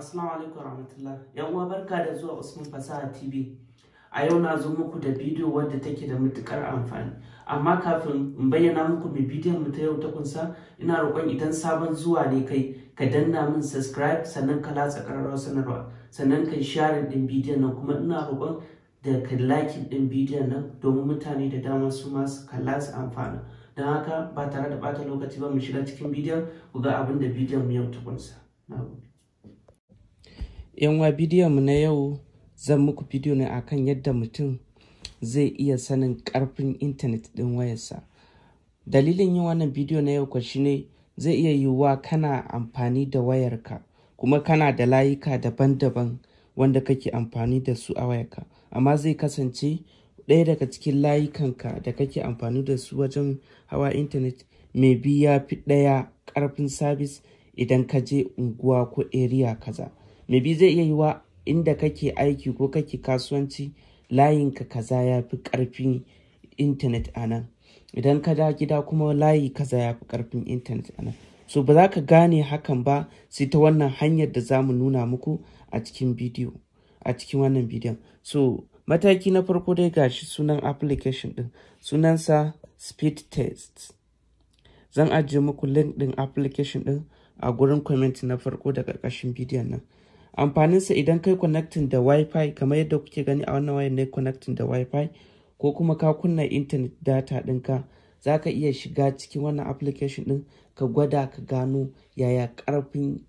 Assalamu alaikum warahmatullah. Yan uwa barka da zuwa Usman Fasaha TV. A yau na zo muku da bidiyo wadda take da matukar amfani. Amma kafin in bayyana muku mai bidiyon mu ta yau ta kunsa, ina roƙon idan sabon zuwa ne kai ka danna min subscribe sannan ka latsa ƙararrawar sanarwa sannan kai share din bidiyon nan, kuma ina roƙon da ka like din bidiyon nan domin mutane da dama su ma su kalla su amfana. Don haka ba tare da bata lokaci ba mu shiga cikin bidiyon ku ga abin da bidiyon mu yau ta kunsa. Yanwa bidiyon mu na yau zan muku bidiyo ne akan yadda mutum zai iya sanin karfin intanet din wayarsa. Dalilin yin wannan bidiyo na yau kwa shine zai iya yiwuwa kana amfani da wayarka kuma kana da layuka daban-daban wanda kake amfani da su a wayarka, amma zai kasance ɗaya daga cikin layukanka da kake amfani da su wajen hawa intanet maybe ya fi ɗaya ƙarfin sabis idan ka je unguwa ko area kaza. Maybe zai iya yiwa inda kake aiki ko kake kasuwanci layinka kaza ya fi ƙarfin intanet a nan, idan ka da gida kuma layi kaza ya fi ƙarfin intanet a nan. So ba za ka gane hakan ba sai ta wannan hanyar da za mu nuna muku a cikin bidiyo, a cikin wannan bidiyon. So mataki na farko dai gashi sunan application din, sunansa speed test. Zan ajiye muku link din application din a gurin comment na farko da ƙarƙashin bidiyon nan. Amfaninsa idan kai connecting da wifi kamar yadda kuke gani a wannan wayar ne connecting da wifi, ko kuma ka kunna internet data ɗinka, za ka iya shiga cikin wannan application ɗin ka gwada ka gano yaya ƙarfin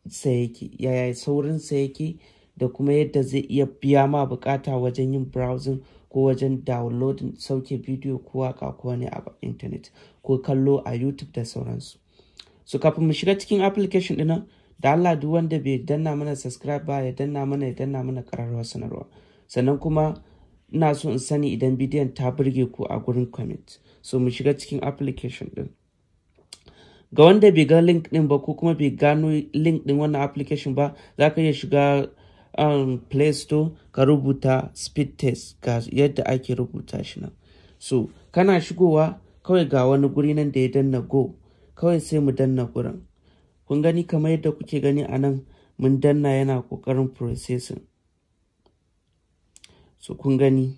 sa yake, yaya saurin sa yake, da kuma yadda zai iya biya ma bukata wajen yin browsing ko wajen downloading sauke bidiyo ko waka ko wani abu internet ko kallo a YouTube da sauransu. So kafin mu shiga cikin application ɗin, da Allah duk wanda bai danna mana subscribe ba ya danna mana ƙararrawar sanarwa. Sannan kuma ina so in sani idan bidiyon ta burge ku a gurin comment. So mu shiga cikin application din. Ga wanda bai ga link din ba ko kuma bai gano link din wannan application ba, za ka iya shiga Play Store ka rubuta speed test ga yadda ake rubuta shi nan. So kana shigowa kawai ga wani guri nan da ya danna go, kawai sai mu danna gurin. Kun gani kamar yadda kuke gani a nan mun danna yana ƙoƙarin processing. So kun gani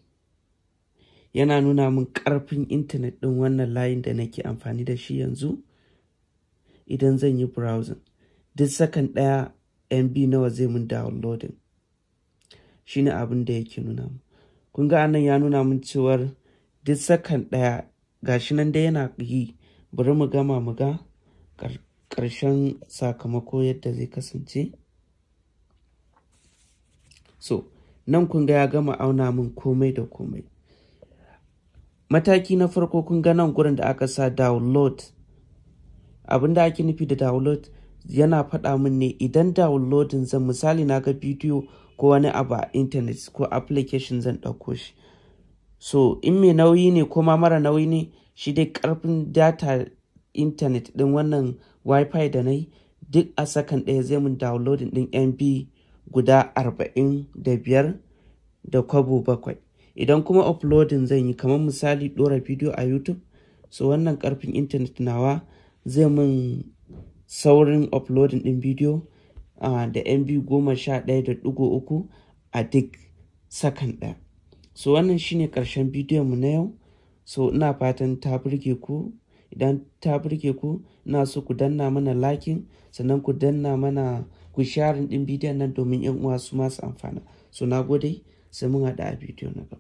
yana nuna min ƙarfin intanet ɗin wannan layin da nake amfani da shi yanzu. Idan zan yi browsing duk sakan ɗaya MB nawa zai mun downloading, shine abin da yake nuna mu. Kun ga anan ya nuna min cewar duk sakan ɗaya gashi nan dai yana yi. Bari mu gama mu ga ƙarshen sakamako yadda zai kasance. So nan kun ga ya gama auna min komai da komai. Mataki na farko kun ga nan gurin da aka sa download. Abin da ake nufi da download yana faɗa min ne idan downloading zan, misali na ga bidiyo ko wani abu a internet ko application zan ɗauko shi. So in mai nauyi ne ko ma mara nauyi ne, shi dai ƙarfin data internet ɗin wannan wifi da na yi duk a sakan ɗaya zai mun downloading ɗin MB guda 45 da kwabo 7. Idan kuma uploading zan yi kamar misali ɗora bidiyo a YouTube, so wannan ƙarfin internet nawa zai mun saurin uploading ɗin bidiyo da MB 11.3 a duk sakan ɗaya. So wannan shine ƙarshen bidiyon mu na yau. So ina fatan ta burge ku. Idan ta burge ku, ina so ku danna mana liking sannan ku danna mana ku share din bidiyon nan domin yan uwa su masu amfana. So na gode, sai mun haɗa a bidiyo na gaba.